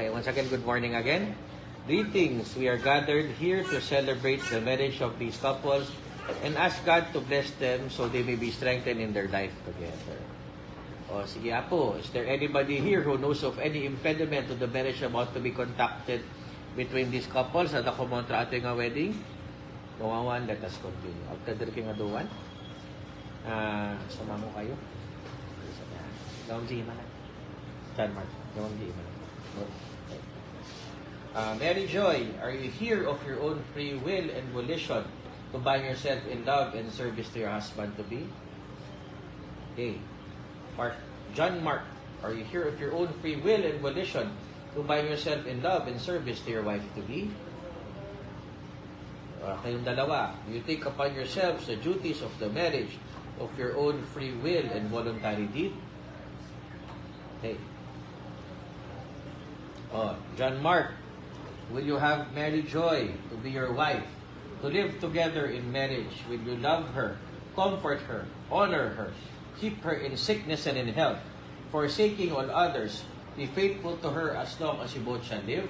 Okay, once again, good morning again. Greetings. We are gathered here to celebrate the marriage of these couples and ask God to bless them so they may be strengthened in their life together. O, sige Apo, is there anybody here who knows of any impediment to the marriage about to be conducted between these couples at ako mo ato nga wedding? Kawawan, let us continue. After king aduan, sama mo kayo. Gawang sige man. John Mark, gawang sige man. Mary Joy, are you here of your own free will and volition to bind yourself in love and service to your husband-to-be? Okay. John Mark, are you here of your own free will and volition to bind yourself in love and service to your wife-to-be? Kayong dalawa, you take upon yourselves the duties of the marriage of your own free will and voluntary deed? Okay. John Mark, will you have Mary Joy to be your wife, to live together in marriage? Will you love her, comfort her, honor her, keep her in sickness and in health, forsaking all others, be faithful to her as long as you both shall live?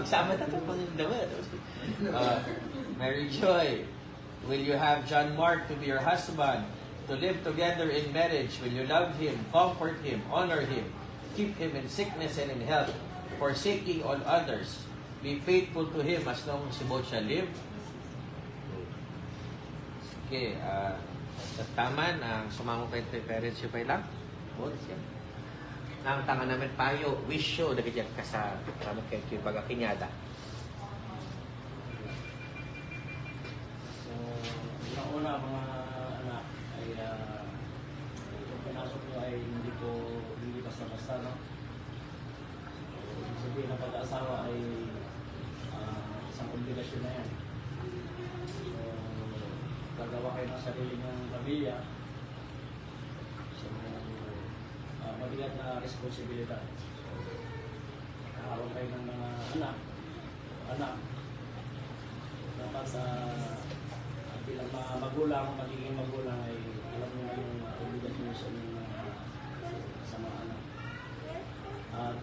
Isama na ito pang dalawa. Mary Joy, will you have John Mark to be your husband, to live together in marriage? Will you love him, comfort him, honor him, keep him in sickness and in health, forsaking all others, be faithful to him as long as you both shall live? Okay, taman, sumango kayo tayo parents yung lang. Ang tanga namin payo, wish you, nagigyan ka sa kayo baga kinyada. So, una mga anak ay yung pinasok nyo ay hindi basta-basta, no? So, sabihin na pag-aasawa ay isang obligasyon na yan. So, gagawa kayo ng sarili ng pamilya. So, mabigat na responsibilidad. So, nakakaroon kayo ng mga anak. Dapat sa bilang mga magulang, magiging magulang ay alam nyo na yung obligasyon sa mga anak. At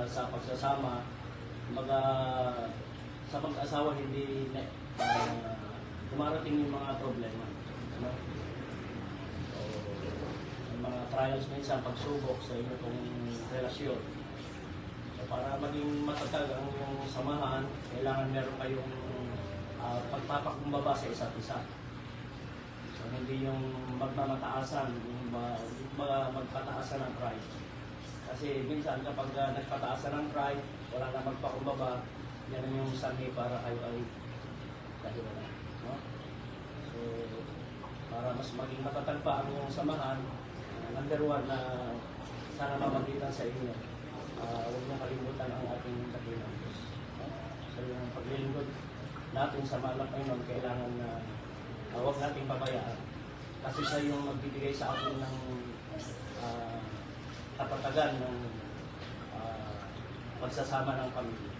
sa pagsasama, sa pag-asawa hindi dumarating yung mga problema. Ano? So, yung mga trials minsan, pagsubok sa inyo itong relasyon. So, para maging matatag ang yung samahan, kailangan meron kayong pagpapakumbaba sa isa't isa. So, hindi yung magmamataasan, yung magpataasan ng pride. Kasi minsan kapag nagpataasan ng pride, wala na magpakumbaba, yan yung sanhi para kayo ay kahiwala. No? So, para mas maging matatag pa ang yung samahan, number one na sana mamagitan sa inyo, huwag niyo kalimutan ang ating dakilang Diyos. No? So, yung paglilingkod natin sa malak ngayon, kailangan na huwag nating pabayaan. Kasi siya yung magbibigay sa atin ng kapatagan ng pagsasama ng pamilya.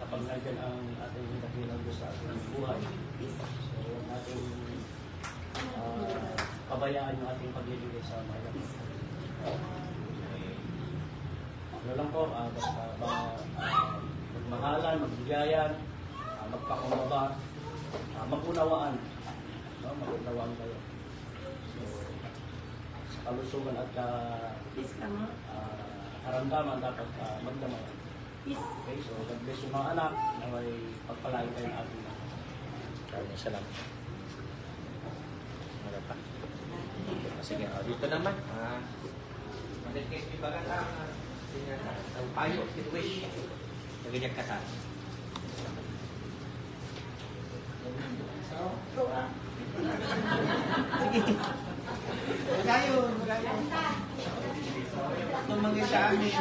Kapag nandiyan ang ating dakilang Diyos sa ating buhay. So, huwag nating pabayaan yung ating paglilingkod sa malak. Ano lang po, basta magmahalan, magbigayan, magpakumbaba, magunawaan. No? Magunawaan kayo. So, sa kalusugan at karamdaman dapat magdamayan. Okay, so God bless yung mga anak na may pagpalain kayo ng ating mga. Maraming salamat. Ano pa? Sige, dito naman. Malit kayo ibagat ang payo, wish. Nagigyan ka sa akin. Magayon. Tumangin sa amin.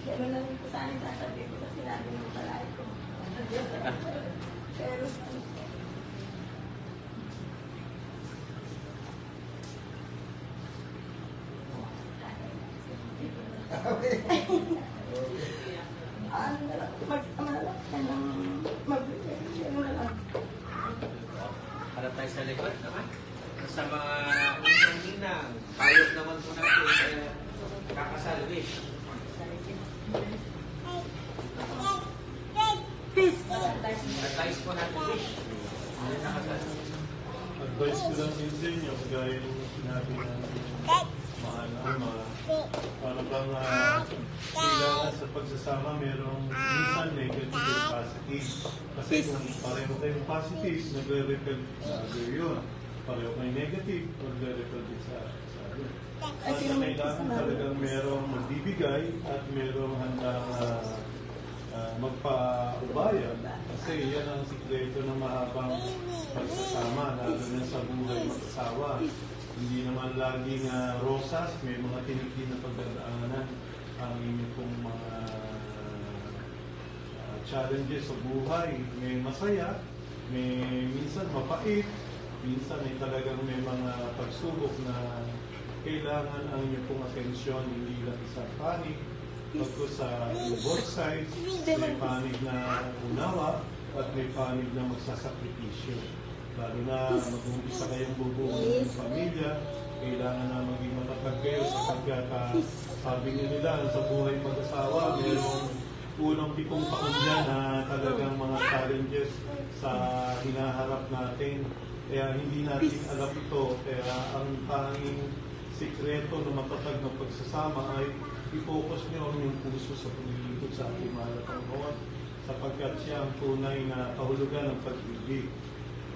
Kaya lang ko sana sasabihin ko kasi sinabi mo pala ko. Pero Para tayo sa likod naman. Sa mga ninang, payot naman po natin kakasal, wish. Peace! Advice po natin, wish. Kakasal. Advice ko lang din sa inyo, kagaya ng sinabi ng mahal na ama, para bang kailangan sa pagsasama merong minsan negative and positive. Kasi kung pareho kayong positive, nagre-repel sa other yun. Pareho kayong negative, nagre-repel din sa other. Kasi kailangan talagang merong magbibigay at merong handang magpaubaya. Kasi yan ang sikreto ng mahabang pagsasama, lalo na sa buhay mag-asawa. Hindi naman laging rosas, may mga tinitin na pagdadaanan ang inyong pong mga challenges sa buhay. May masaya, may minsan mapait, minsan ay talagang may mga pagsubok na kailangan ang inyong pong atensyon, hindi lang isang panig, pagko sa both sides, may panig na unawa at may panig na magsasakripisyo. Lalo na mag-umpisa kayong bubuo ng pamilya, kailangan na maging matatag kayo sapagkat sabi nila sa buhay mag-asawa, mayroong unang 7 taon dyan na talagang mga challenges sa hinaharap natin. Kaya hindi natin alam ito. Kaya ang tanging sikreto na matatag na pagsasama ay i-focus niyo ang inyong puso sa paglilingkod sa ating mahal na Panginoon sapagkat siya ang tunay na kahulugan ng pag-ibig.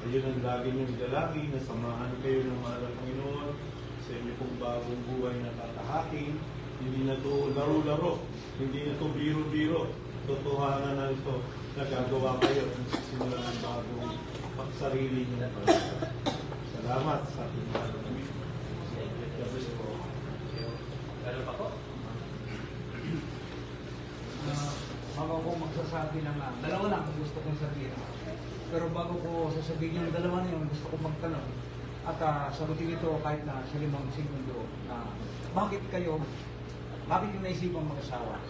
Ayun ang lagi niyong dalangin na samahan kayo ng mahal na Panginoon sa inyong pong bagong buhay na tatahakin. Hindi na ito laro-laro, hindi na ito biro-biro. Totohanan na ito na gagawa kayo kung sisimulan ng bagong pagsarili niyo. Salamat sa ating mahal na Panginoon. Ano pa po? Bago ko magsasabi ng dalawa lang kung gusto kong sabihin. Pero bago ko sasabihin yung dalawa na yun, gusto kong magtanong at sagutin ito kahit na sa 5 segundo na bakit yung naisipang mag-asawa?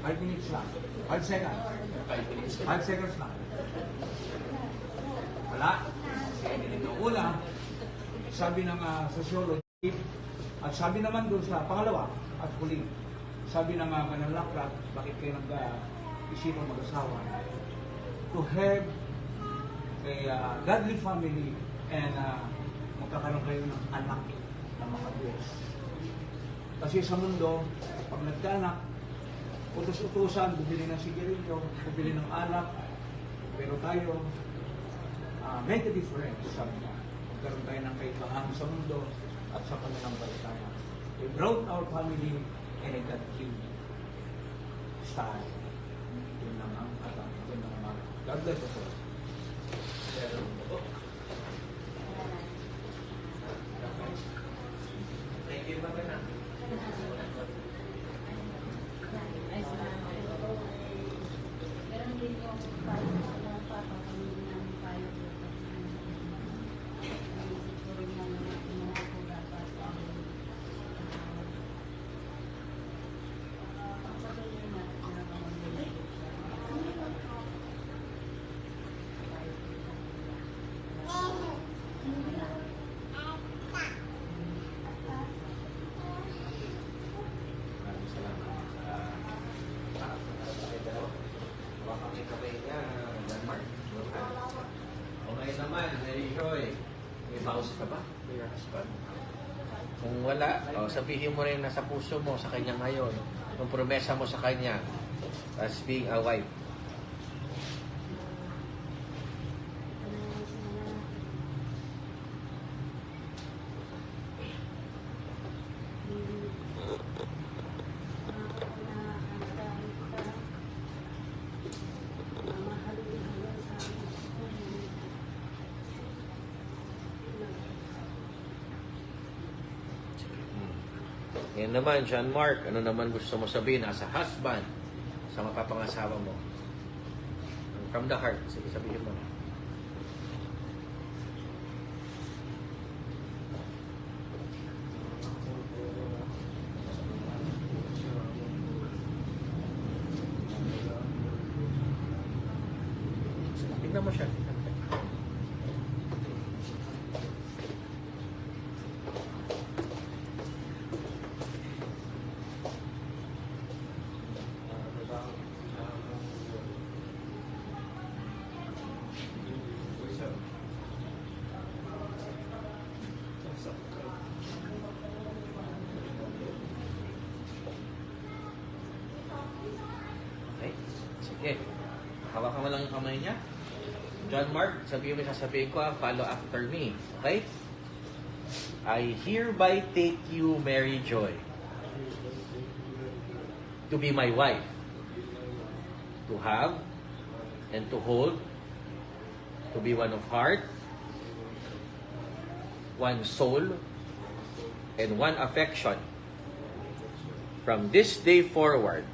5 minutes lang. 5 seconds. 5 minutes. 5 seconds lang. Wala. Yung una, sabi ng sociology, at sabi naman doon sa pangalawa at huling, sabi ng Manalakrat, bakit kayo nag-isipang mag-asawa? To have a godly family and magkakaroon kayo ng anak na makabless. Kasi sa mundo, pag nagkaanak, utos-utusan, bubili ng sigarilyo, bubili ng alak, pero tayo, make a difference. Sabi niya, magkaroon tayo ng kaibahan sa mundo at sa pananampalataya. We brought our family and a God-given style. Yun lang ang alam. Yun lang ang God bless us all. Thank you, Magana. Ay, salamat. Meron din yung payo sa mga papapamilya ng payo. Siguro nga mga po dapat papatuloy na pamamilya. Maraming salamat sa dalawa. Hawakan yung kamay niya, Denmark. O ngayon naman, Mary Joy, may vows ka ba to your husband? Kung wala, sabihin mo rin nasa puso mo sa kanya ngayon, yung promesa mo sa kanya as being a wife. Yan naman, John Mark, ano naman gusto mo sabihin as a husband sa mapapangasawa mo? From the heart, sige sabihin mo. Tignan mo siya. Hawakan mo lang yung kamay niya. John Mark, sabihin mo, sasabihin ko, follow after me. Okay? I hereby take you, Mary Joy, to be my wife, to have and to hold, to be one of heart, one soul, and one affection. From this day forward,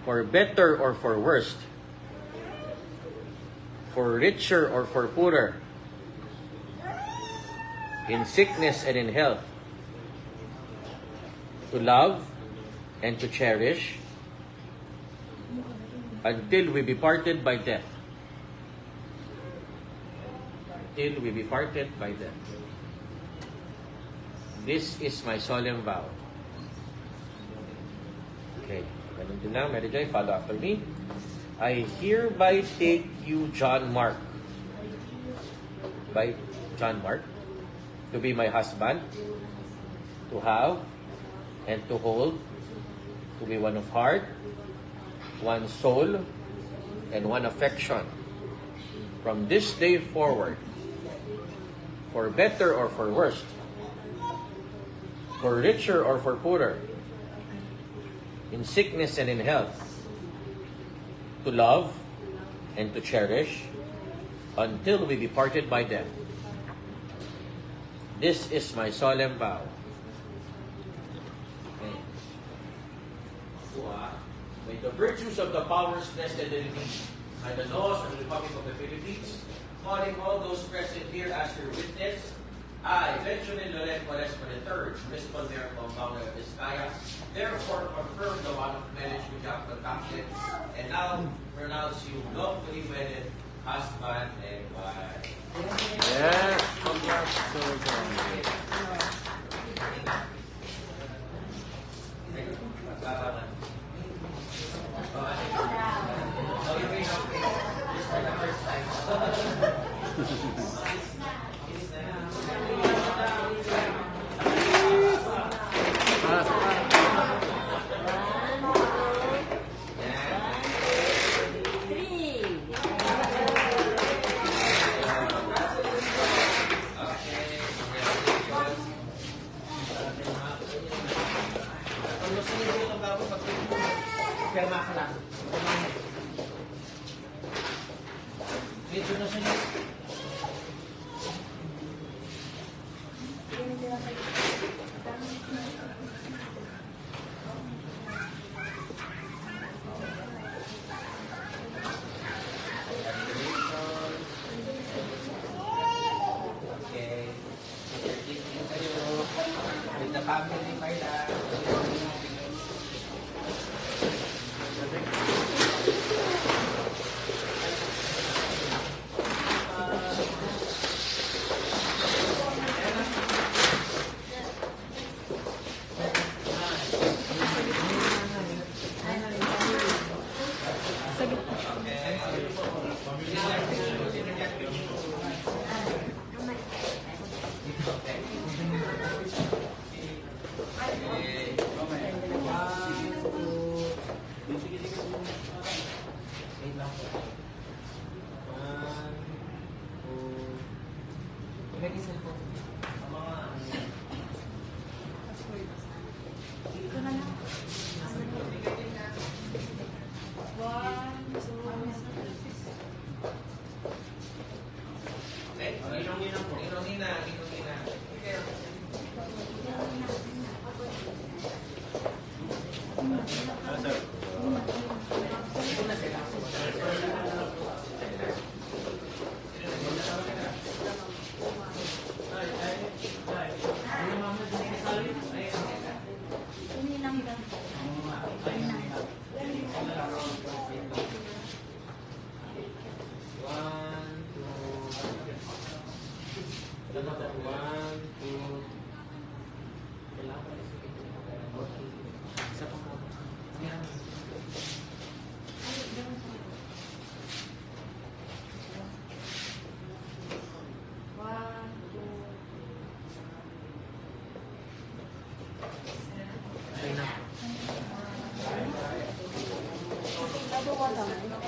for better or for worse, for richer or for poorer, in sickness and in health, to love and to cherish until we be parted by death. Till we be parted by death. This is my solemn vow. Okay, ganun din lang. Mary Joy, follow after me. I hereby take you, John Mark, to be my husband, to have and to hold, to be one of heart, one soul, and one affection. From this day forward, for better or for worse, for richer or for poorer, in sickness and in health, to love and to cherish until we be parted by death. This is my solemn vow. Okay. May the virtues of the powers vested in me by the laws of the Republic of the Philippines, calling all those present here as your witness, I, Benjamin Loren Juarez III, Municipal Mayor of Pampanga of Vizcaya, therefore confirm the vow of marriage with you have contracted, and now pronounce you lawfully wedded husband and wife. Yes, congrats to John.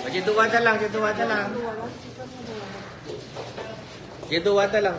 Kiduwata lang. Kiduwata lang.